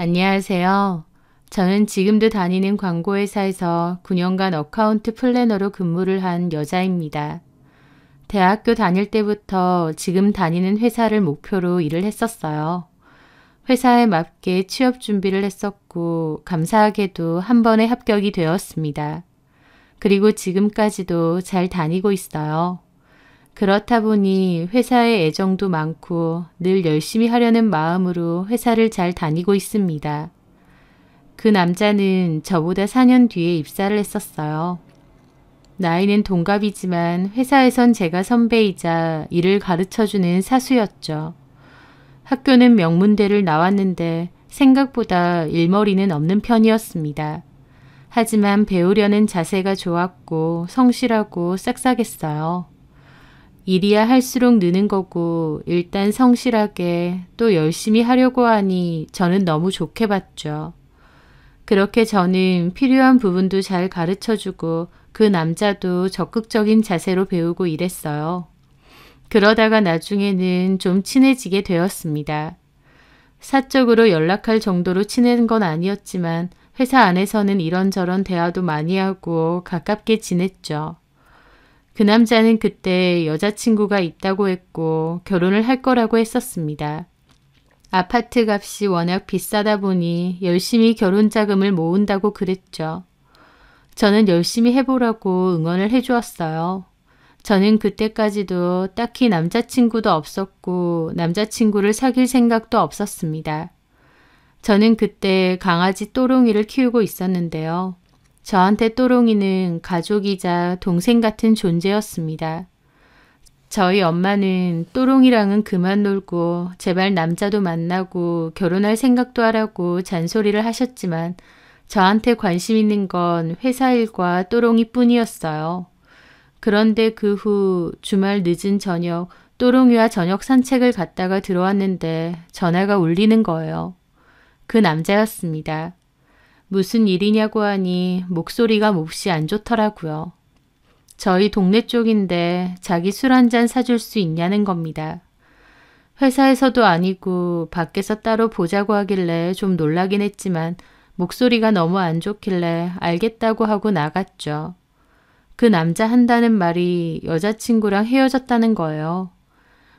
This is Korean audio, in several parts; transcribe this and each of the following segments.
안녕하세요. 저는 지금도 다니는 광고회사에서 9년간 어카운트 플래너로 근무를 한 여자입니다. 대학교 다닐 때부터 지금 다니는 회사를 목표로 일을 했었어요. 회사에 맞게 취업 준비를 했었고 감사하게도 한 번에 합격이 되었습니다. 그리고 지금까지도 잘 다니고 있어요. 그렇다 보니 회사에 애정도 많고 늘 열심히 하려는 마음으로 회사를 잘 다니고 있습니다. 그 남자는 저보다 4년 뒤에 입사를 했었어요. 나이는 동갑이지만 회사에선 제가 선배이자 일을 가르쳐주는 사수였죠. 학교는 명문대를 나왔는데 생각보다 일머리는 없는 편이었습니다. 하지만 배우려는 자세가 좋았고 성실하고 싹싹했어요. 일이야 할수록 느는 거고 일단 성실하게 또 열심히 하려고 하니 저는 너무 좋게 봤죠. 그렇게 저는 필요한 부분도 잘 가르쳐주고 그 남자도 적극적인 자세로 배우고 이랬어요. 그러다가 나중에는 좀 친해지게 되었습니다. 사적으로 연락할 정도로 친한 건 아니었지만 회사 안에서는 이런저런 대화도 많이 하고 가깝게 지냈죠. 그 남자는 그때 여자친구가 있다고 했고 결혼을 할 거라고 했었습니다. 아파트 값이 워낙 비싸다 보니 열심히 결혼 자금을 모은다고 그랬죠. 저는 열심히 해보라고 응원을 해주었어요. 저는 그때까지도 딱히 남자친구도 없었고 남자친구를 사귈 생각도 없었습니다. 저는 그때 강아지 또롱이를 키우고 있었는데요. 저한테 또롱이는 가족이자 동생 같은 존재였습니다. 저희 엄마는 또롱이랑은 그만 놀고 제발 남자도 만나고 결혼할 생각도 하라고 잔소리를 하셨지만 저한테 관심 있는 건 회사 일과 또롱이 뿐이었어요. 그런데 그 후 주말 늦은 저녁 또롱이와 저녁 산책을 갔다가 들어왔는데 전화가 울리는 거예요. 그 남자였습니다. 무슨 일이냐고 하니 목소리가 몹시 안 좋더라고요. 저희 동네 쪽인데 자기 술 한잔 사줄 수 있냐는 겁니다. 회사에서도 아니고 밖에서 따로 보자고 하길래 좀 놀라긴 했지만 목소리가 너무 안 좋길래 알겠다고 하고 나갔죠. 그 남자 한다는 말이 여자친구랑 헤어졌다는 거예요.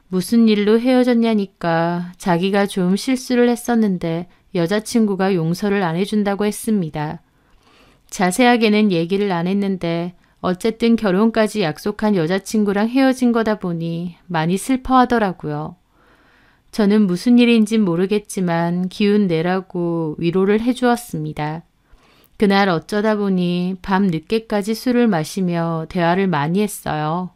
무슨 일로 헤어졌냐니까 자기가 좀 실수를 했었는데 여자친구가 용서를 안 해준다고 했습니다. 자세하게는 얘기를 안 했는데 어쨌든 결혼까지 약속한 여자친구랑 헤어진 거다 보니 많이 슬퍼하더라고요. 저는 무슨 일인진 모르겠지만 기운 내라고 위로를 해주었습니다. 그날 어쩌다 보니 밤 늦게까지 술을 마시며 대화를 많이 했어요.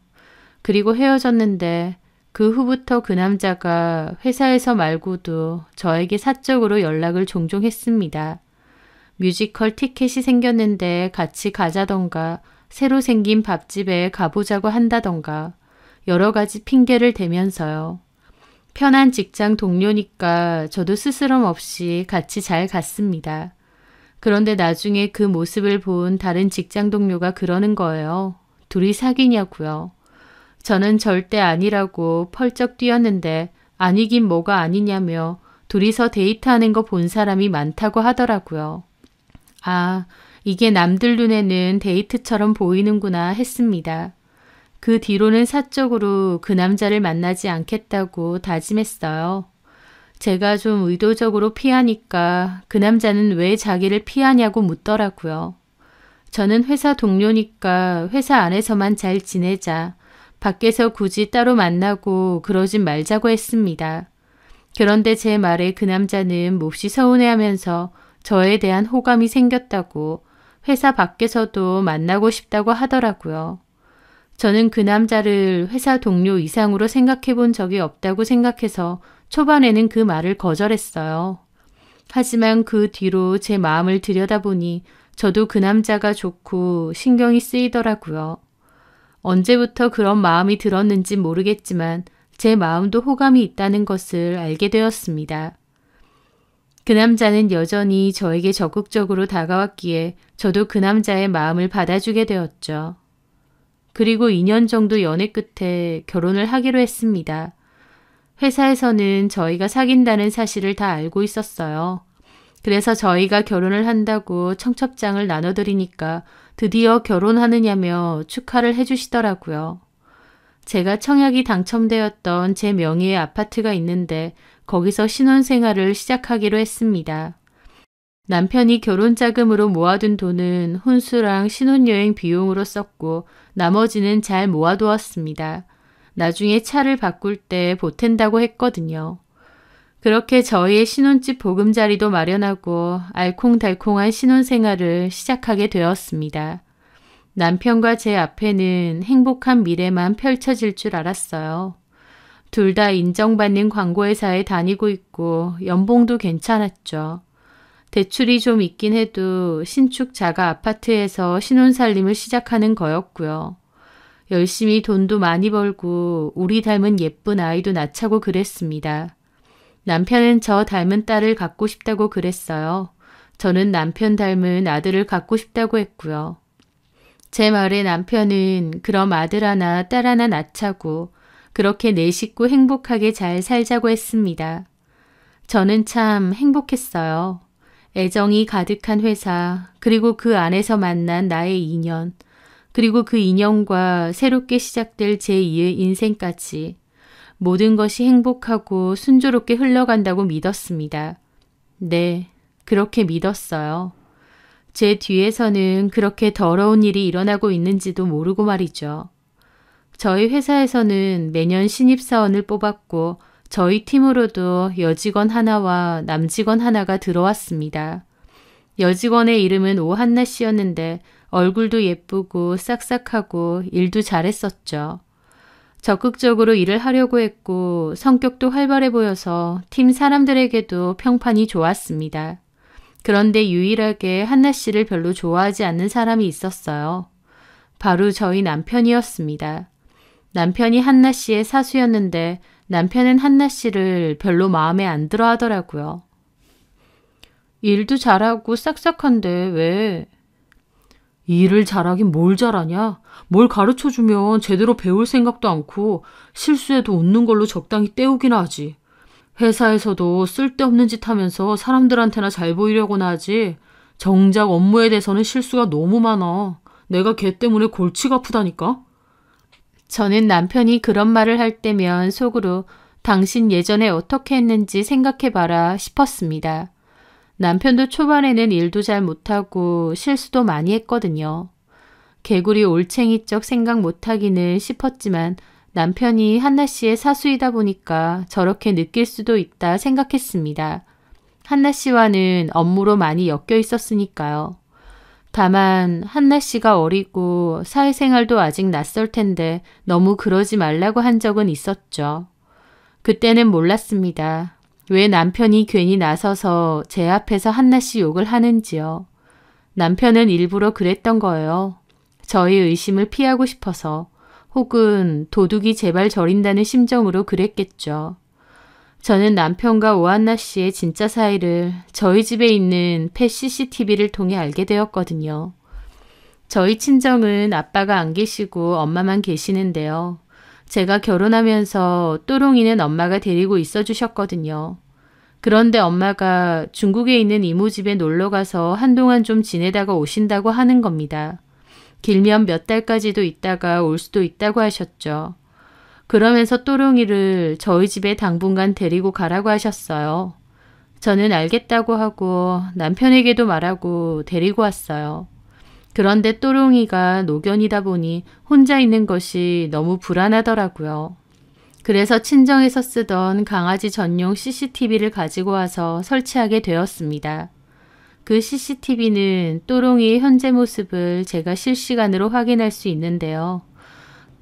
그리고 헤어졌는데 그 후부터 그 남자가 회사에서 말고도 저에게 사적으로 연락을 종종 했습니다. 뮤지컬 티켓이 생겼는데 같이 가자던가 새로 생긴 밥집에 가보자고 한다던가 여러 가지 핑계를 대면서요. 편한 직장 동료니까 저도 스스럼 없이 같이 잘 갔습니다. 그런데 나중에 그 모습을 본 다른 직장 동료가 그러는 거예요. 둘이 사귀냐고요. 저는 절대 아니라고 펄쩍 뛰었는데 아니긴 뭐가 아니냐며 둘이서 데이트하는 거 본 사람이 많다고 하더라고요. 아, 이게 남들 눈에는 데이트처럼 보이는구나 했습니다. 그 뒤로는 사적으로 그 남자를 만나지 않겠다고 다짐했어요. 제가 좀 의도적으로 피하니까 그 남자는 왜 자기를 피하냐고 묻더라고요. 저는 회사 동료니까 회사 안에서만 잘 지내자. 밖에서 굳이 따로 만나고 그러진 말자고 했습니다. 그런데 제 말에 그 남자는 몹시 서운해하면서 저에 대한 호감이 생겼다고 회사 밖에서도 만나고 싶다고 하더라고요. 저는 그 남자를 회사 동료 이상으로 생각해 본 적이 없다고 생각해서 초반에는 그 말을 거절했어요. 하지만 그 뒤로 제 마음을 들여다보니 저도 그 남자가 좋고 신경이 쓰이더라고요. 언제부터 그런 마음이 들었는지 모르겠지만 제 마음도 호감이 있다는 것을 알게 되었습니다. 그 남자는 여전히 저에게 적극적으로 다가왔기에 저도 그 남자의 마음을 받아주게 되었죠. 그리고 2년 정도 연애 끝에 결혼을 하기로 했습니다. 회사에서는 저희가 사귄다는 사실을 다 알고 있었어요. 그래서 저희가 결혼을 한다고 청첩장을 나눠드리니까 드디어 결혼하느냐며 축하를 해주시더라고요. 제가 청약이 당첨되었던 제 명의의 아파트가 있는데 거기서 신혼생활을 시작하기로 했습니다. 남편이 결혼자금으로 모아둔 돈은 혼수랑 신혼여행 비용으로 썼고 나머지는 잘 모아두었습니다. 나중에 차를 바꿀 때 보탠다고 했거든요. 그렇게 저희의 신혼집 보금자리도 마련하고 알콩달콩한 신혼생활을 시작하게 되었습니다. 남편과 제 앞에는 행복한 미래만 펼쳐질 줄 알았어요. 둘 다 인정받는 광고회사에 다니고 있고 연봉도 괜찮았죠. 대출이 좀 있긴 해도 신축 자가 아파트에서 신혼살림을 시작하는 거였고요. 열심히 돈도 많이 벌고 우리 닮은 예쁜 아이도 낳자고 그랬습니다. 남편은 저 닮은 딸을 갖고 싶다고 그랬어요. 저는 남편 닮은 아들을 갖고 싶다고 했고요. 제 말에 남편은 그럼 아들 하나 딸 하나 낳자고 그렇게 내 식구 행복하게 잘 살자고 했습니다. 저는 참 행복했어요. 애정이 가득한 회사, 그리고 그 안에서 만난 나의 인연, 그리고 그 인연과 새롭게 시작될 제2의 인생까지 모든 것이 행복하고 순조롭게 흘러간다고 믿었습니다. 네, 그렇게 믿었어요. 제 뒤에서는 그렇게 더러운 일이 일어나고 있는지도 모르고 말이죠. 저희 회사에서는 매년 신입사원을 뽑았고 저희 팀으로도 여직원 하나와 남직원 하나가 들어왔습니다. 여직원의 이름은 오한나 씨였는데 얼굴도 예쁘고 싹싹하고 일도 잘했었죠. 적극적으로 일을 하려고 했고 성격도 활발해 보여서 팀 사람들에게도 평판이 좋았습니다. 그런데 유일하게 한나 씨를 별로 좋아하지 않는 사람이 있었어요. 바로 저희 남편이었습니다. 남편이 한나 씨의 사수였는데 남편은 한나 씨를 별로 마음에 안 들어 하더라고요. 일도 잘하고 싹싹한데 왜? 일을 잘하긴 뭘 잘하냐? 뭘 가르쳐주면 제대로 배울 생각도 않고 실수해도 웃는 걸로 적당히 때우긴 하지. 회사에서도 쓸데없는 짓 하면서 사람들한테나 잘 보이려고나 하지. 정작 업무에 대해서는 실수가 너무 많아. 내가 걔 때문에 골치가 아프다니까? 저는 남편이 그런 말을 할 때면 속으로 당신 예전에 어떻게 했는지 생각해봐라 싶었습니다. 남편도 초반에는 일도 잘 못하고 실수도 많이 했거든요. 개구리 올챙이적 생각 못하기는 싶었지만 남편이 한나 씨의 사수이다 보니까 저렇게 느낄 수도 있다 생각했습니다. 한나 씨와는 업무로 많이 엮여 있었으니까요. 다만 한나 씨가 어리고 사회생활도 아직 낯설 텐데 너무 그러지 말라고 한 적은 있었죠. 그때는 몰랐습니다. 왜 남편이 괜히 나서서 제 앞에서 한나 씨 욕을 하는지요. 남편은 일부러 그랬던 거예요. 저의 의심을 피하고 싶어서 혹은 도둑이 제발 저린다는 심정으로 그랬겠죠. 저는 남편과 오한나 씨의 진짜 사이를 저희 집에 있는 펫 CCTV를 통해 알게 되었거든요. 저희 친정은 아빠가 안 계시고 엄마만 계시는데요. 제가 결혼하면서 또롱이는 엄마가 데리고 있어 주셨거든요. 그런데 엄마가 중국에 있는 이모 집에 놀러 가서 한동안 좀 지내다가 오신다고 하는 겁니다. 길면 몇 달까지도 있다가 올 수도 있다고 하셨죠. 그러면서 또롱이를 저희 집에 당분간 데리고 가라고 하셨어요. 저는 알겠다고 하고 남편에게도 말하고 데리고 왔어요. 그런데 또롱이가 노견이다 보니 혼자 있는 것이 너무 불안하더라고요. 그래서 친정에서 쓰던 강아지 전용 CCTV를 가지고 와서 설치하게 되었습니다. 그 CCTV는 또롱이의 현재 모습을 제가 실시간으로 확인할 수 있는데요.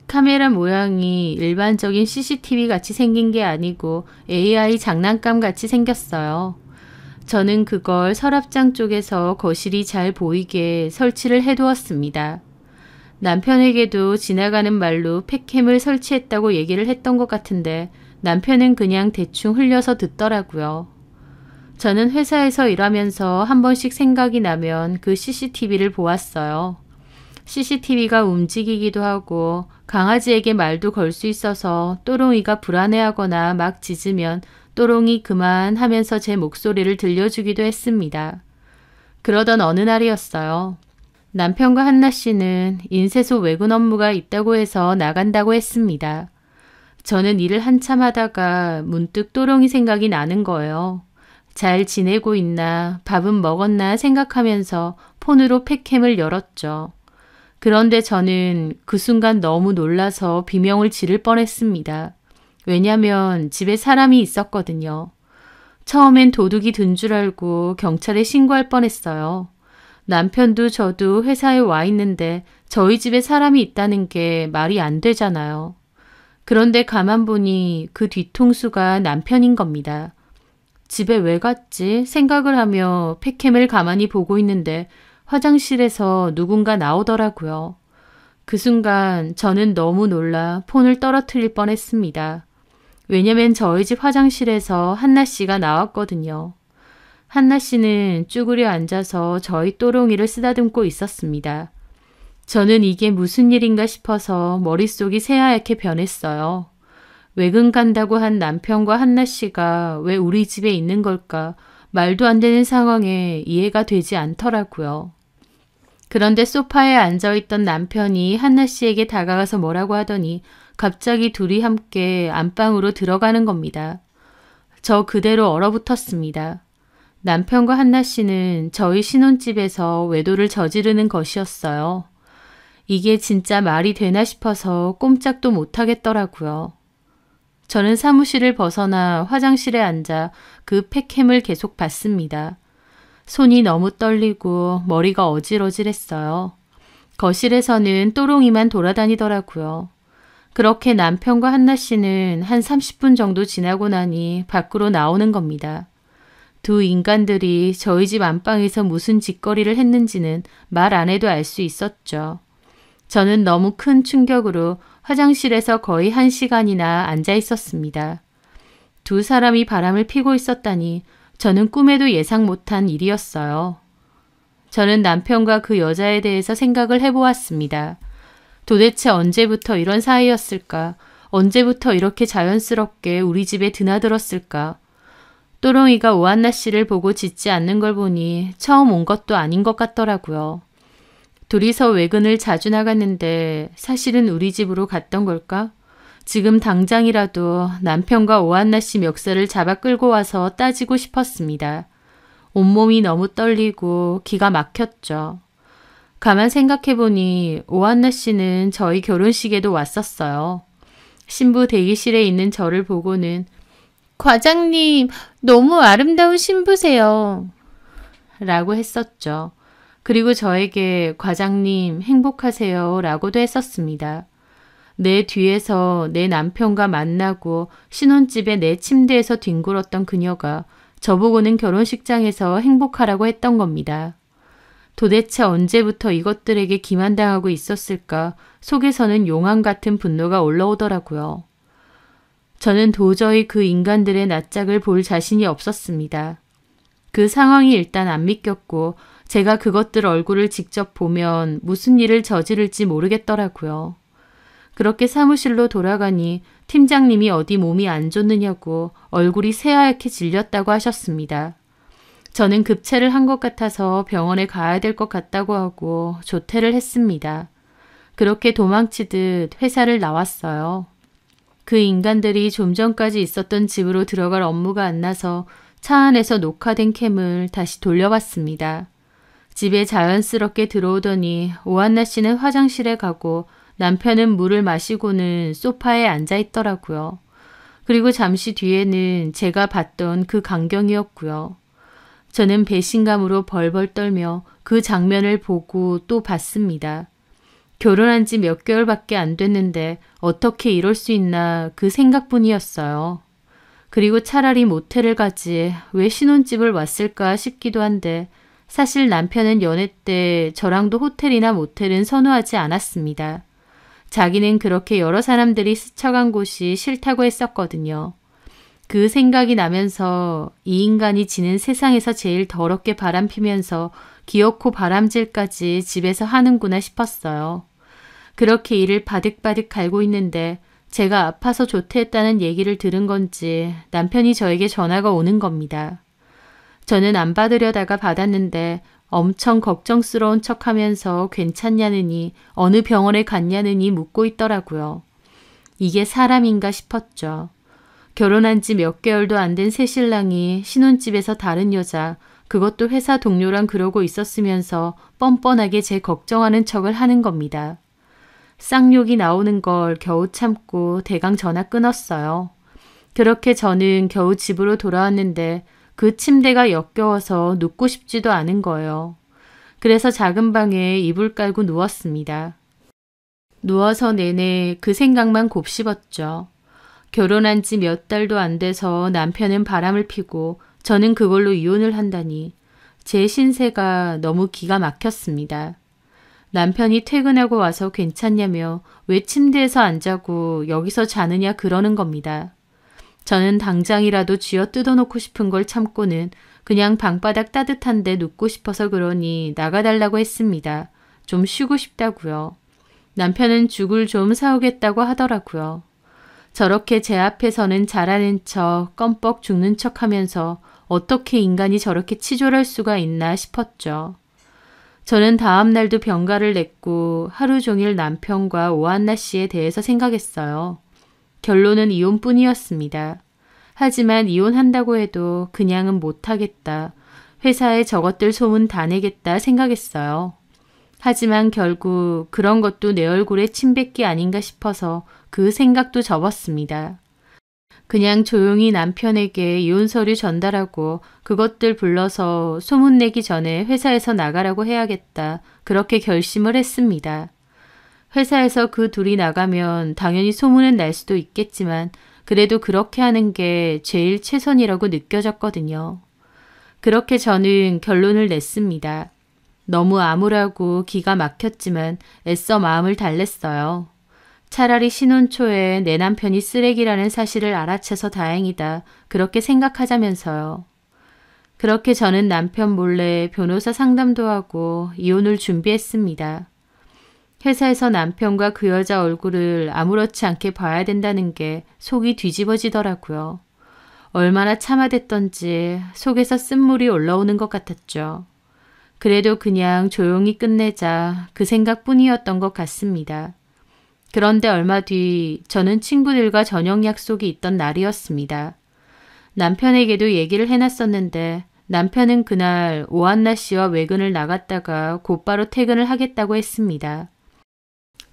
카메라 모양이 일반적인 CCTV 같이 생긴 게 아니고 AI 장난감 같이 생겼어요. 저는 그걸 서랍장 쪽에서 거실이 잘 보이게 설치를 해두었습니다. 남편에게도 지나가는 말로 팩캠을 설치했다고 얘기를 했던 것 같은데 남편은 그냥 대충 흘려서 듣더라고요. 저는 회사에서 일하면서 한 번씩 생각이 나면 그 CCTV를 보았어요. CCTV가 움직이기도 하고 강아지에게 말도 걸 수 있어서 또롱이가 불안해하거나 막 짖으면 또롱이 그만 하면서 제 목소리를 들려주기도 했습니다. 그러던 어느 날이었어요. 남편과 한나 씨는 인쇄소 외근 업무가 있다고 해서 나간다고 했습니다. 저는 일을 한참 하다가 문득 또롱이 생각이 나는 거예요. 잘 지내고 있나, 밥은 먹었나 생각하면서 폰으로 팩캠을 열었죠. 그런데 저는 그 순간 너무 놀라서 비명을 지를 뻔했습니다. 왜냐면 집에 사람이 있었거든요. 처음엔 도둑이 든 줄 알고 경찰에 신고할 뻔했어요. 남편도 저도 회사에 와 있는데 저희 집에 사람이 있다는 게 말이 안 되잖아요. 그런데 가만 보니 그 뒤통수가 남편인 겁니다. 집에 왜 갔지 생각을 하며 팩캠을 가만히 보고 있는데 화장실에서 누군가 나오더라고요. 그 순간 저는 너무 놀라 폰을 떨어뜨릴 뻔했습니다. 왜냐면 저희 집 화장실에서 한나 씨가 나왔거든요. 한나 씨는 쭈그려 앉아서 저희 또롱이를 쓰다듬고 있었습니다. 저는 이게 무슨 일인가 싶어서 머릿속이 새하얗게 변했어요. 외근 간다고 한 남편과 한나 씨가 왜 우리 집에 있는 걸까? 말도 안 되는 상황에 이해가 되지 않더라고요. 그런데 소파에 앉아있던 남편이 한나 씨에게 다가가서 뭐라고 하더니 갑자기 둘이 함께 안방으로 들어가는 겁니다. 저 그대로 얼어붙었습니다. 남편과 한나 씨는 저희 신혼집에서 외도를 저지르는 것이었어요. 이게 진짜 말이 되나 싶어서 꼼짝도 못하겠더라고요. 저는 사무실을 벗어나 화장실에 앉아 그 팩캠을 계속 봤습니다. 손이 너무 떨리고 머리가 어질어질했어요. 거실에서는 또롱이만 돌아다니더라고요. 그렇게 남편과 한나 씨는 한 30분 정도 지나고 나니 밖으로 나오는 겁니다. 두 인간들이 저희 집 안방에서 무슨 짓거리를 했는지는 말 안 해도 알 수 있었죠. 저는 너무 큰 충격으로 화장실에서 거의 1시간이나 앉아 있었습니다. 두 사람이 바람을 피고 있었다니 저는 꿈에도 예상 못한 일이었어요. 저는 남편과 그 여자에 대해서 생각을 해보았습니다. 도대체 언제부터 이런 사이였을까? 언제부터 이렇게 자연스럽게 우리 집에 드나들었을까? 또롱이가 오한나 씨를 보고 짖지 않는 걸 보니 처음 온 것도 아닌 것 같더라고요. 둘이서 외근을 자주 나갔는데 사실은 우리 집으로 갔던 걸까? 지금 당장이라도 남편과 오한나 씨 멱살을 잡아 끌고 와서 따지고 싶었습니다. 온몸이 너무 떨리고 기가 막혔죠. 가만 생각해보니 오한나 씨는 저희 결혼식에도 왔었어요. 신부 대기실에 있는 저를 보고는 과장님, 너무 아름다운 신부세요. 라고 했었죠. 그리고 저에게 과장님 행복하세요 라고도 했었습니다. 내 뒤에서 내 남편과 만나고 신혼집에 내 침대에서 뒹굴었던 그녀가 저보고는 결혼식장에서 행복하라고 했던 겁니다. 도대체 언제부터 이것들에게 기만당하고 있었을까 속에서는 용암 같은 분노가 올라오더라고요. 저는 도저히 그 인간들의 낯짝을 볼 자신이 없었습니다. 그 상황이 일단 안 믿겼고 제가 그것들 얼굴을 직접 보면 무슨 일을 저지를지 모르겠더라고요. 그렇게 사무실로 돌아가니 팀장님이 어디 몸이 안 좋느냐고 얼굴이 새하얗게 질렸다고 하셨습니다. 저는 급체를 한 것 같아서 병원에 가야 될 것 같다고 하고 조퇴를 했습니다. 그렇게 도망치듯 회사를 나왔어요. 그 인간들이 좀 전까지 있었던 집으로 들어갈 업무가 안 나서 차 안에서 녹화된 캠을 다시 돌려봤습니다. 집에 자연스럽게 들어오더니 오한나 씨는 화장실에 가고 남편은 물을 마시고는 소파에 앉아 있더라고요. 그리고 잠시 뒤에는 제가 봤던 그 광경이었고요. 저는 배신감으로 벌벌 떨며 그 장면을 보고 또 봤습니다. 결혼한 지 몇 개월밖에 안 됐는데 어떻게 이럴 수 있나 그 생각뿐이었어요. 그리고 차라리 모텔을 가지 왜 신혼집을 왔을까 싶기도 한데 사실 남편은 연애 때 저랑도 호텔이나 모텔은 선호하지 않았습니다. 자기는 그렇게 여러 사람들이 스쳐간 곳이 싫다고 했었거든요. 그 생각이 나면서 이 인간이 지는 세상에서 제일 더럽게 바람피면서 기어코 바람질까지 집에서 하는구나 싶었어요. 그렇게 이를 바득바득 갈고 있는데 제가 아파서 조퇴했다는 얘기를 들은 건지 남편이 저에게 전화가 오는 겁니다. 저는 안 받으려다가 받았는데 엄청 걱정스러운 척하면서 괜찮냐느니 어느 병원에 갔냐느니 묻고 있더라고요. 이게 사람인가 싶었죠. 결혼한 지 몇 개월도 안 된 새신랑이 신혼집에서 다른 여자, 그것도 회사 동료랑 그러고 있었으면서 뻔뻔하게 제 걱정하는 척을 하는 겁니다. 쌍욕이 나오는 걸 겨우 참고 대강 전화 끊었어요. 그렇게 저는 겨우 집으로 돌아왔는데 그 침대가 역겨워서 눕고 싶지도 않은 거예요. 그래서 작은 방에 이불 깔고 누웠습니다. 누워서 내내 그 생각만 곱씹었죠. 결혼한 지 몇 달도 안 돼서 남편은 바람을 피고 저는 그걸로 이혼을 한다니 제 신세가 너무 기가 막혔습니다. 남편이 퇴근하고 와서 괜찮냐며 왜 침대에서 안 자고 여기서 자느냐 그러는 겁니다. 저는 당장이라도 쥐어 뜯어놓고 싶은 걸 참고는 그냥 방바닥 따뜻한데 눕고 싶어서 그러니 나가달라고 했습니다. 좀 쉬고 싶다고요. 남편은 죽을 좀 사오겠다고 하더라고요. 저렇게 제 앞에서는 잘하는 척 껌뻑 죽는 척 하면서 어떻게 인간이 저렇게 치졸할 수가 있나 싶었죠. 저는 다음 날도 병가를 냈고 하루 종일 남편과 오한나 씨에 대해서 생각했어요. 결론은 이혼뿐이었습니다. 하지만 이혼한다고 해도 그냥은 못하겠다. 회사에 저것들 소문 다 내겠다 생각했어요. 하지만 결국 그런 것도 내 얼굴에 침뱉기 아닌가 싶어서 그 생각도 접었습니다. 그냥 조용히 남편에게 이혼 서류 전달하고 그것들 불러서 소문내기 전에 회사에서 나가라고 해야겠다. 그렇게 결심을 했습니다. 회사에서 그 둘이 나가면 당연히 소문은 날 수도 있겠지만 그래도 그렇게 하는 게 제일 최선이라고 느껴졌거든요. 그렇게 저는 결론을 냈습니다. 너무 암울하고 기가 막혔지만 애써 마음을 달랬어요. 차라리 신혼 초에 내 남편이 쓰레기라는 사실을 알아채서 다행이다. 그렇게 생각하자면서요. 그렇게 저는 남편 몰래 변호사 상담도 하고 이혼을 준비했습니다. 회사에서 남편과 그 여자 얼굴을 아무렇지 않게 봐야 된다는 게 속이 뒤집어지더라고요. 얼마나 참아댔던지 속에서 쓴물이 올라오는 것 같았죠. 그래도 그냥 조용히 끝내자 그 생각뿐이었던 것 같습니다. 그런데 얼마 뒤 저는 친구들과 저녁 약속이 있던 날이었습니다. 남편에게도 얘기를 해놨었는데 남편은 그날 오한나 씨와 외근을 나갔다가 곧바로 퇴근을 하겠다고 했습니다.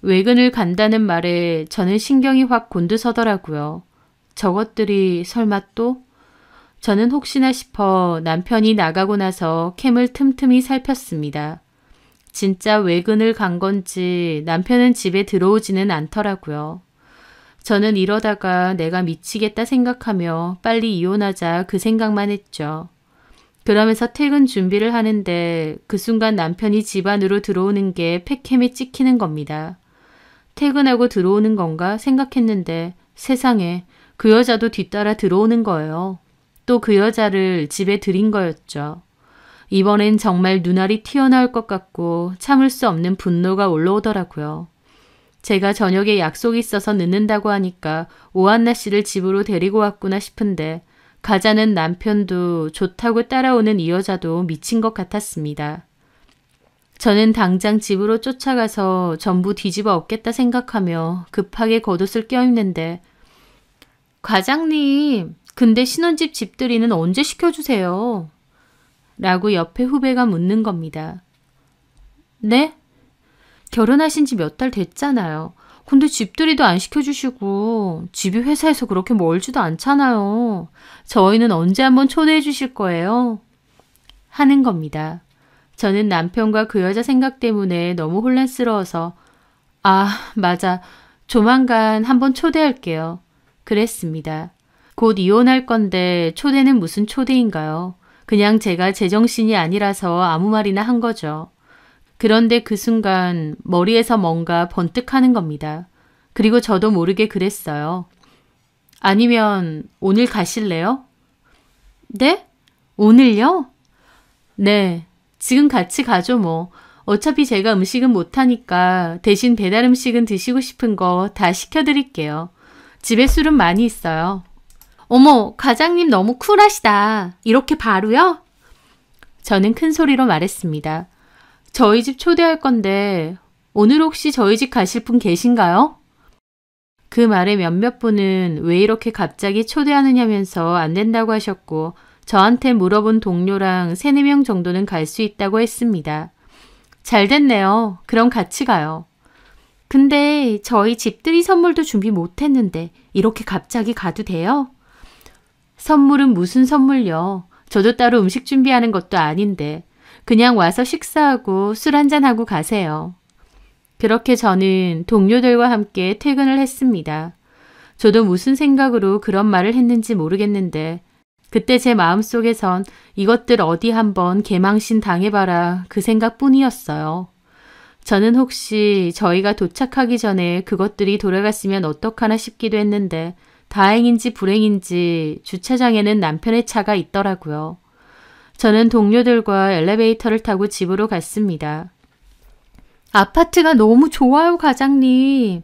외근을 간다는 말에 저는 신경이 확 곤두서더라고요. 저것들이 설마 또? 저는 혹시나 싶어 남편이 나가고 나서 캠을 틈틈이 살폈습니다. 진짜 외근을 간 건지 남편은 집에 들어오지는 않더라고요. 저는 이러다가 내가 미치겠다 생각하며 빨리 이혼하자 그 생각만 했죠. 그러면서 퇴근 준비를 하는데 그 순간 남편이 집 안으로 들어오는 게 팩캠에 찍히는 겁니다. 퇴근하고 들어오는 건가 생각했는데 세상에 그 여자도 뒤따라 들어오는 거예요. 또 그 여자를 집에 들인 거였죠. 이번엔 정말 눈알이 튀어나올 것 같고 참을 수 없는 분노가 올라오더라고요. 제가 저녁에 약속이 있어서 늦는다고 하니까 오한나 씨를 집으로 데리고 왔구나 싶은데 가자는 남편도 좋다고 따라오는 이 여자도 미친 것 같았습니다. 저는 당장 집으로 쫓아가서 전부 뒤집어 엎겠다 생각하며 급하게 겉옷을 껴입는데 과장님, 근데 신혼집 집들이는 언제 시켜주세요? 라고 옆에 후배가 묻는 겁니다. 네? 결혼하신 지 몇 달 됐잖아요. 근데 집들이도 안 시켜주시고 집이 회사에서 그렇게 멀지도 않잖아요. 저희는 언제 한번 초대해 주실 거예요? 하는 겁니다. 저는 남편과 그 여자 생각 때문에 너무 혼란스러워서 맞아. 조만간 한번 초대할게요. 그랬습니다. 곧 이혼할 건데 초대는 무슨 초대인가요? 그냥 제가 제정신이 아니라서 아무 말이나 한 거죠. 그런데 그 순간 머리에서 뭔가 번뜩하는 겁니다. 그리고 저도 모르게 그랬어요. 아니면 오늘 가실래요? 네? 오늘요? 네. 지금 같이 가죠 뭐. 어차피 제가 음식은 못하니까 대신 배달 음식은 드시고 싶은 거 다 시켜드릴게요. 집에 술은 많이 있어요. 어머, 과장님 너무 쿨하시다. 이렇게 바로요? 저는 큰 소리로 말했습니다. 저희 집 초대할 건데 오늘 혹시 저희 집 가실 분 계신가요? 그 말에 몇몇 분은 왜 이렇게 갑자기 초대하느냐면서 안 된다고 하셨고 저한테 물어본 동료랑 3, 4명 정도는 갈 수 있다고 했습니다. 잘 됐네요. 그럼 같이 가요. 근데 저희 집들이 선물도 준비 못했는데 이렇게 갑자기 가도 돼요? 선물은 무슨 선물요? 저도 따로 음식 준비하는 것도 아닌데 그냥 와서 식사하고 술 한잔하고 가세요. 그렇게 저는 동료들과 함께 퇴근을 했습니다. 저도 무슨 생각으로 그런 말을 했는지 모르겠는데 그때 제 마음속에선 이것들 어디 한번 개망신 당해봐라 그 생각뿐이었어요. 저는 혹시 저희가 도착하기 전에 그것들이 돌아갔으면 어떡하나 싶기도 했는데 다행인지 불행인지 주차장에는 남편의 차가 있더라고요. 저는 동료들과 엘리베이터를 타고 집으로 갔습니다. 아파트가 너무 좋아요, 과장님.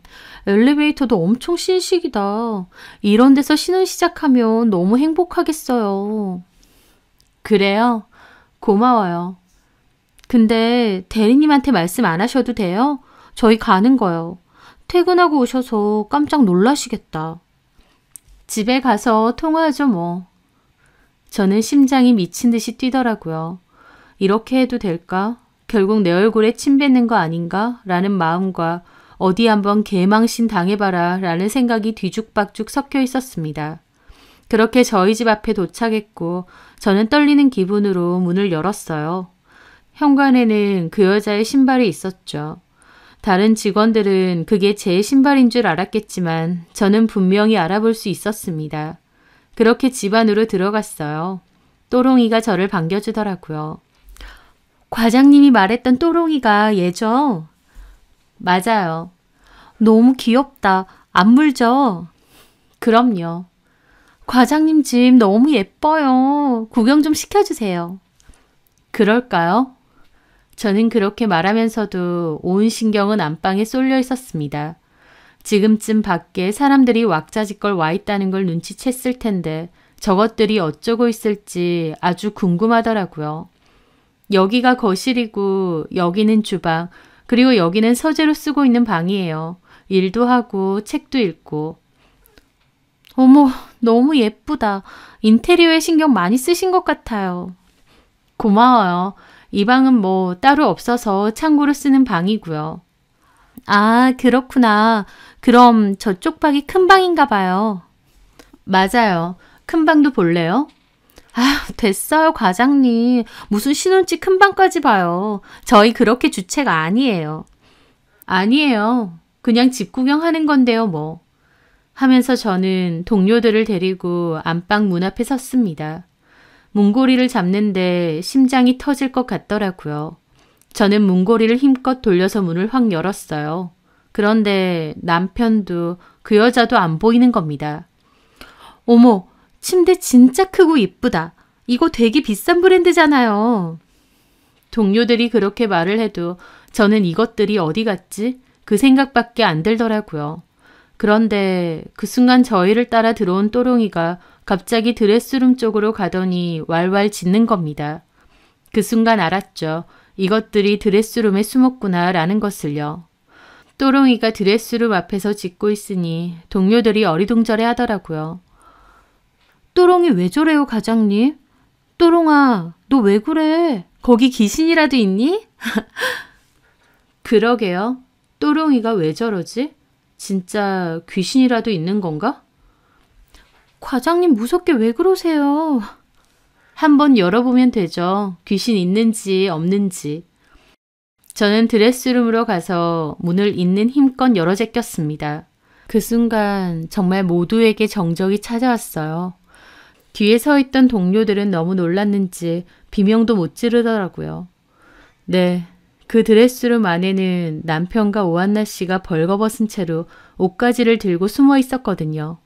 엘리베이터도 엄청 신식이다. 이런 데서 신혼 시작하면 너무 행복하겠어요. 그래요? 고마워요. 근데 대리님한테 말씀 안 하셔도 돼요? 저희 가는 거요. 퇴근하고 오셔서 깜짝 놀라시겠다. 집에 가서 통화하죠 뭐. 저는 심장이 미친 듯이 뛰더라고요. 이렇게 해도 될까? 결국 내 얼굴에 침 뱉는 거 아닌가? 라는 마음과 어디 한번 개망신 당해봐라 라는 생각이 뒤죽박죽 섞여 있었습니다. 그렇게 저희 집 앞에 도착했고 저는 떨리는 기분으로 문을 열었어요. 현관에는 그 여자의 신발이 있었죠. 다른 직원들은 그게 제 신발인 줄 알았겠지만 저는 분명히 알아볼 수 있었습니다. 그렇게 집 안으로 들어갔어요. 또롱이가 저를 반겨주더라고요. 과장님이 말했던 또롱이가 얘죠? 맞아요. 너무 귀엽다. 안 물죠? 그럼요. 과장님 집 너무 예뻐요. 구경 좀 시켜주세요. 그럴까요? 저는 그렇게 말하면서도 온 신경은 안방에 쏠려 있었습니다. 지금쯤 밖에 사람들이 왁자지껄 와 있다는 걸 눈치챘을 텐데 저것들이 어쩌고 있을지 아주 궁금하더라고요. 여기가 거실이고 여기는 주방, 그리고 여기는 서재로 쓰고 있는 방이에요. 일도 하고 책도 읽고. 어머, 너무 예쁘다. 인테리어에 신경 많이 쓰신 것 같아요. 고마워요. 이 방은 뭐 따로 없어서 창고로 쓰는 방이고요. 아, 그렇구나. 그럼 저쪽 방이 큰 방인가 봐요. 맞아요. 큰 방도 볼래요? 아, 됐어요, 과장님. 무슨 신혼집 큰 방까지 봐요. 저희 그렇게 주체가 아니에요. 아니에요. 그냥 집 구경하는 건데요, 뭐. 하면서 저는 동료들을 데리고 안방 문 앞에 섰습니다. 문고리를 잡는데 심장이 터질 것 같더라고요. 저는 문고리를 힘껏 돌려서 문을 확 열었어요. 그런데 남편도 그 여자도 안 보이는 겁니다. 어머, 침대 진짜 크고 이쁘다. 이거 되게 비싼 브랜드잖아요. 동료들이 그렇게 말을 해도 저는 이것들이 어디 갔지? 그 생각밖에 안 들더라고요. 그런데 그 순간 저희를 따라 들어온 또롱이가 갑자기 드레스룸 쪽으로 가더니 왈왈 짖는 겁니다. 그 순간 알았죠. 이것들이 드레스룸에 숨었구나 라는 것을요. 또롱이가 드레스룸 앞에서 짖고 있으니 동료들이 어리둥절해 하더라고요. 또롱이 왜 저래요, 과장님? 또롱아, 너 왜 그래? 거기 귀신이라도 있니? 그러게요. 또롱이가 왜 저러지? 진짜 귀신이라도 있는 건가? 과장님 무섭게 왜 그러세요? 한번 열어보면 되죠. 귀신 있는지 없는지. 저는 드레스룸으로 가서 문을 있는 힘껏 열어 제꼈습니다. 그 순간 정말 모두에게 정적이 찾아왔어요. 뒤에 서 있던 동료들은 너무 놀랐는지 비명도 못 지르더라고요. 네, 그 드레스룸 안에는 남편과 오한나 씨가 벌거벗은 채로 옷가지를 들고 숨어 있었거든요.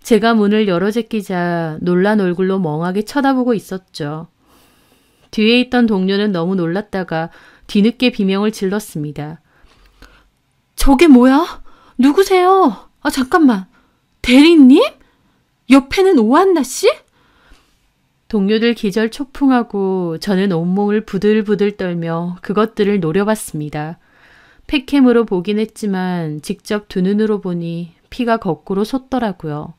제가 문을 열어 제끼자 놀란 얼굴로 멍하게 쳐다보고 있었죠. 뒤에 있던 동료는 너무 놀랐다가 뒤늦게 비명을 질렀습니다. 저게 뭐야? 누구세요? 잠깐만. 대리님? 옆에는 오한나 씨? 동료들 기절 초풍하고 저는 온몸을 부들부들 떨며 그것들을 노려봤습니다. 팩캠으로 보긴 했지만 직접 두 눈으로 보니 피가 거꾸로 솟더라고요.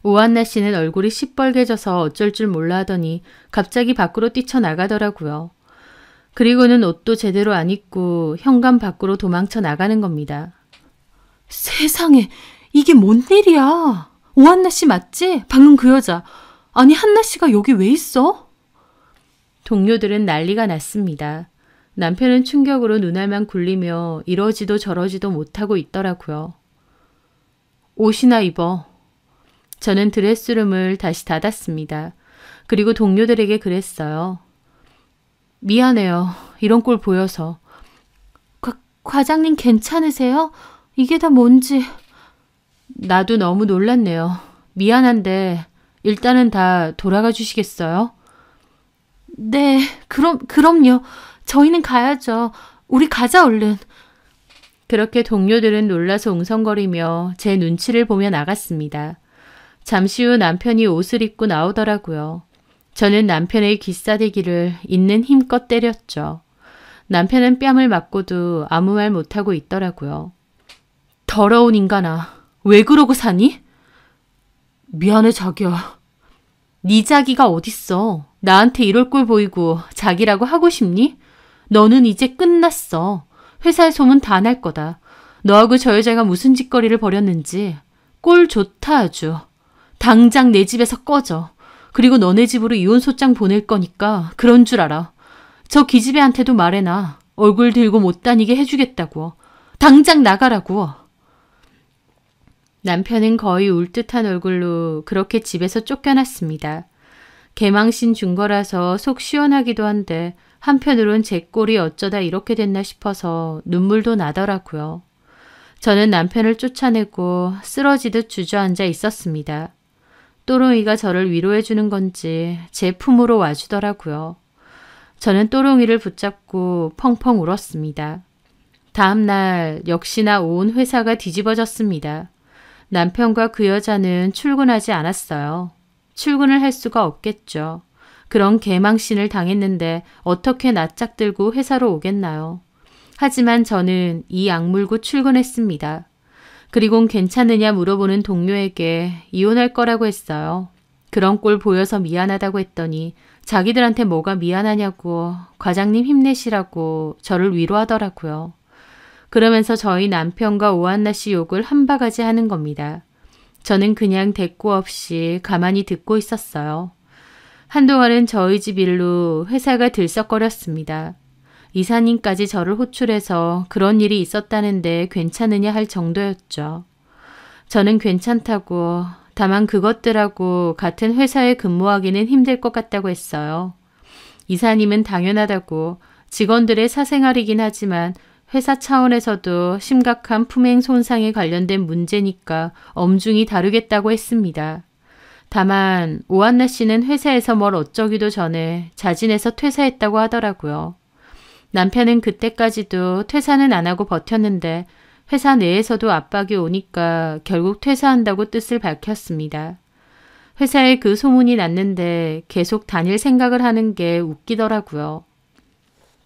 오한나 씨는 얼굴이 시뻘개져서 어쩔 줄 몰라 하더니 갑자기 밖으로 뛰쳐나가더라고요. 그리고는 옷도 제대로 안 입고 현관 밖으로 도망쳐 나가는 겁니다. 세상에, 이게 뭔 일이야? 오한나 씨 맞지? 방금 그 여자. 아니, 한나 씨가 여기 왜 있어? 동료들은 난리가 났습니다. 남편은 충격으로 눈알만 굴리며 이러지도 저러지도 못하고 있더라고요. 옷이나 입어. 저는 드레스룸을 다시 닫았습니다. 그리고 동료들에게 그랬어요. 미안해요. 이런 꼴 보여서. 과장님 괜찮으세요? 이게 다 뭔지. 나도 너무 놀랐네요. 미안한데 일단은 다 돌아가 주시겠어요? 네, 그럼요. 저희는 가야죠. 우리 가자 얼른. 그렇게 동료들은 놀라서 웅성거리며 제 눈치를 보며 나갔습니다. 잠시 후 남편이 옷을 입고 나오더라고요. 저는 남편의 귀싸대기를 있는 힘껏 때렸죠. 남편은 뺨을 맞고도 아무 말 못하고 있더라고요. 더러운 인간아, 왜 그러고 사니? 미안해 자기야. 네 자기가 어딨어. 나한테 이럴 꼴 보이고 자기라고 하고 싶니? 너는 이제 끝났어. 회사에 소문 다 날 거다. 너하고 저 여자가 무슨 짓거리를 벌였는지. 꼴 좋다 아주. 당장 내 집에서 꺼져. 그리고 너네 집으로 이혼소장 보낼 거니까 그런 줄 알아. 저 기집애한테도 말해놔. 얼굴 들고 못 다니게 해주겠다고. 당장 나가라고. 남편은 거의 울 듯한 얼굴로 그렇게 집에서 쫓겨났습니다. 개망신 준 거라서 속 시원하기도 한데 한편으론 제 꼴이 어쩌다 이렇게 됐나 싶어서 눈물도 나더라고요. 저는 남편을 쫓아내고 쓰러지듯 주저앉아 있었습니다. 또롱이가 저를 위로해 주는 건지 제 품으로 와주더라고요. 저는 또롱이를 붙잡고 펑펑 울었습니다. 다음 날 역시나 온 회사가 뒤집어졌습니다. 남편과 그 여자는 출근하지 않았어요. 출근을 할 수가 없겠죠. 그런 개망신을 당했는데 어떻게 낯짝 들고 회사로 오겠나요? 하지만 저는 이 악물고 출근했습니다. 그리곤 괜찮으냐 물어보는 동료에게 이혼할 거라고 했어요. 그런 꼴 보여서 미안하다고 했더니 자기들한테 뭐가 미안하냐고 과장님 힘내시라고 저를 위로하더라고요. 그러면서 저희 남편과 오한나 씨 욕을 한 바가지 하는 겁니다. 저는 그냥 대꾸 없이 가만히 듣고 있었어요. 한동안은 저희 집 일로 회사가 들썩거렸습니다. 이사님까지 저를 호출해서 그런 일이 있었다는데 괜찮으냐 할 정도였죠. 저는 괜찮다고, 다만 그것들하고 같은 회사에 근무하기는 힘들 것 같다고 했어요. 이사님은 당연하다고, 직원들의 사생활이긴 하지만 회사 차원에서도 심각한 품행 손상에 관련된 문제니까 엄중히 다루겠다고 했습니다. 다만 오한나 씨는 회사에서 뭘 어쩌기도 전에 자진해서 퇴사했다고 하더라고요. 남편은 그때까지도 퇴사는 안 하고 버텼는데 회사 내에서도 압박이 오니까 결국 퇴사한다고 뜻을 밝혔습니다. 회사에 그 소문이 났는데 계속 다닐 생각을 하는 게 웃기더라고요.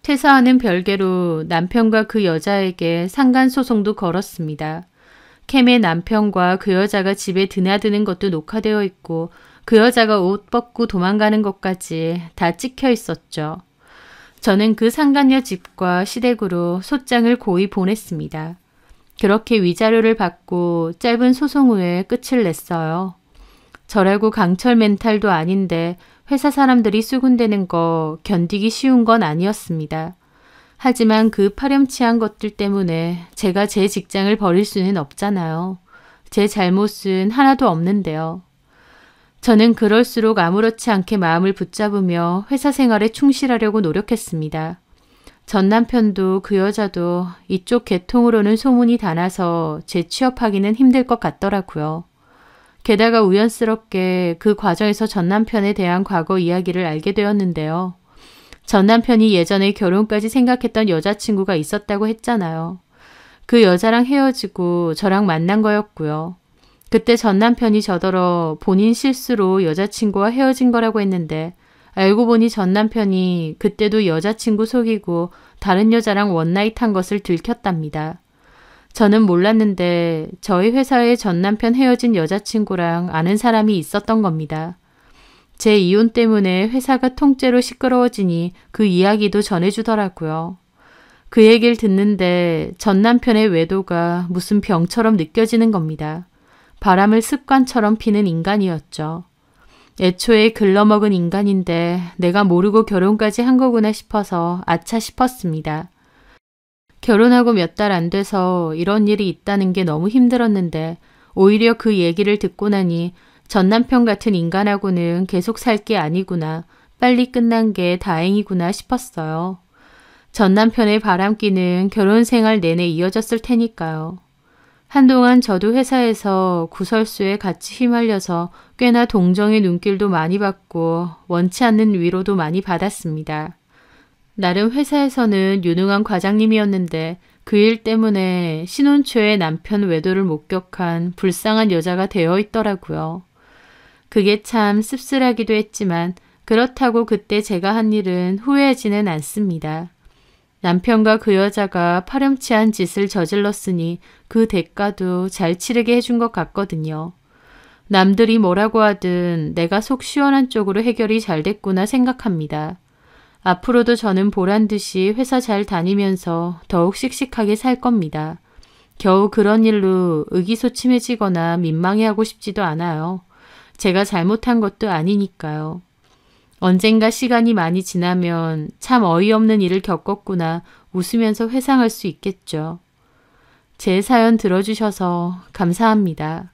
퇴사하는 별개로 남편과 그 여자에게 상간소송도 걸었습니다. 캠의 남편과 그 여자가 집에 드나드는 것도 녹화되어 있고 그 여자가 옷 벗고 도망가는 것까지 다 찍혀 있었죠. 저는 그 상간녀 집과 시댁으로 소장을 고이 보냈습니다. 그렇게 위자료를 받고 짧은 소송 후에 끝을 냈어요. 저라고 강철 멘탈도 아닌데 회사 사람들이 수군대는 거 견디기 쉬운 건 아니었습니다. 하지만 그 파렴치한 것들 때문에 제가 제 직장을 버릴 수는 없잖아요. 제 잘못은 하나도 없는데요. 저는 그럴수록 아무렇지 않게 마음을 붙잡으며 회사 생활에 충실하려고 노력했습니다. 전 남편도 그 여자도 이쪽 계통으로는 소문이 다 나서 재취업하기는 힘들 것 같더라고요. 게다가 우연스럽게 그 과정에서 전 남편에 대한 과거 이야기를 알게 되었는데요. 전 남편이 예전에 결혼까지 생각했던 여자친구가 있었다고 했잖아요. 그 여자랑 헤어지고 저랑 만난 거였고요. 그때 전 남편이 저더러 본인 실수로 여자친구와 헤어진 거라고 했는데 알고 보니 전 남편이 그때도 여자친구 속이고 다른 여자랑 원나잇 한 것을 들켰답니다. 저는 몰랐는데 저희 회사에 전 남편 헤어진 여자친구랑 아는 사람이 있었던 겁니다. 제 이혼 때문에 회사가 통째로 시끄러워지니 그 이야기도 전해주더라고요. 그 얘기를 듣는데 전 남편의 외도가 무슨 병처럼 느껴지는 겁니다. 바람을 습관처럼 피는 인간이었죠. 애초에 글러먹은 인간인데 내가 모르고 결혼까지 한 거구나 싶어서 아차 싶었습니다. 결혼하고 몇 달 안 돼서 이런 일이 있다는 게 너무 힘들었는데 오히려 그 얘기를 듣고 나니 전 남편 같은 인간하고는 계속 살 게 아니구나, 빨리 끝난 게 다행이구나 싶었어요. 전 남편의 바람기는 결혼 생활 내내 이어졌을 테니까요. 한동안 저도 회사에서 구설수에 같이 휘말려서 꽤나 동정의 눈길도 많이 받고 원치 않는 위로도 많이 받았습니다. 나름 회사에서는 유능한 과장님이었는데 그 일 때문에 신혼 초에 남편 외도를 목격한 불쌍한 여자가 되어 있더라고요. 그게 참 씁쓸하기도 했지만 그렇다고 그때 제가 한 일은 후회하지는 않습니다. 남편과 그 여자가 파렴치한 짓을 저질렀으니 그 대가도 잘 치르게 해준 것 같거든요. 남들이 뭐라고 하든 내가 속 시원한 쪽으로 해결이 잘 됐구나 생각합니다. 앞으로도 저는 보란듯이 회사 잘 다니면서 더욱 씩씩하게 살 겁니다. 겨우 그런 일로 의기소침해지거나 민망해하고 싶지도 않아요. 제가 잘못한 것도 아니니까요. 언젠가 시간이 많이 지나면 참 어이없는 일을 겪었구나 웃으면서 회상할 수 있겠죠. 제 사연 들어주셔서 감사합니다.